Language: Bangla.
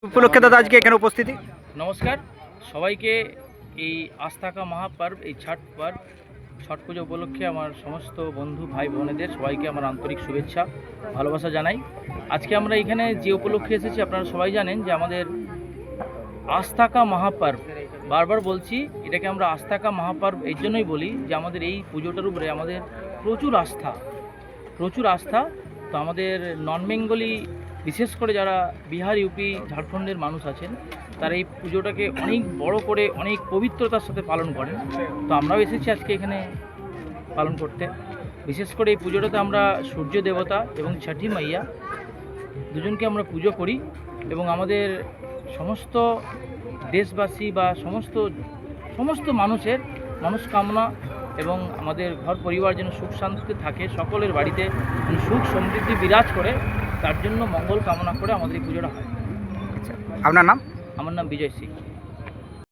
উপলক্ষে দাদা আজকে এখানে উপস্থিতি। নমস্কার সবাইকে। এই আস্থা কা মহাপর্ব, এই ছট পর্ব, ছট পুজো উপলক্ষে আমার সমস্ত বন্ধু ভাই বোনেদের সবাইকে আমার আন্তরিক শুভেচ্ছা ভালোবাসা জানাই। আজকে আমরা এখানে যে উপলক্ষে এসেছি আপনারা সবাই জানেন যে আমাদের আস্থা কা মহাপর্ব, বারবার বলছি এটাকে আমরা আস্থা কা মহাপর্ব এই জন্যই বলি যে আমাদের এই পুজোটার উপরে আমাদের প্রচুর আস্থা। তো আমাদের নন বেঙ্গলি, বিশেষ করে যারা বিহার, ইউপি, ঝাড়খণ্ডের মানুষ আছেন, তারা এই পুজোটাকে অনেক বড় করে অনেক পবিত্রতার সাথে পালন করেন। তো আমরাও এসেছি আজকে এখানে পালন করতে। বিশেষ করে এই পুজোটাতে আমরা সূর্য দেবতা এবং ছঠি মাইয়া দুজনকে আমরা পুজো করি এবং আমাদের সমস্ত দেশবাসী বা সমস্ত মানুষের মনস্কামনা এবং আমাদের ঘর পরিবার যেন সুখ শান্তিতে থাকে, সকলের বাড়িতে সুখ সমৃদ্ধি বিরাজ করে, তার জন্য মঙ্গল কামনা করে আমাদের এই পুজোটা হয়। আপনার নাম? আমার নাম বিজয় সিং।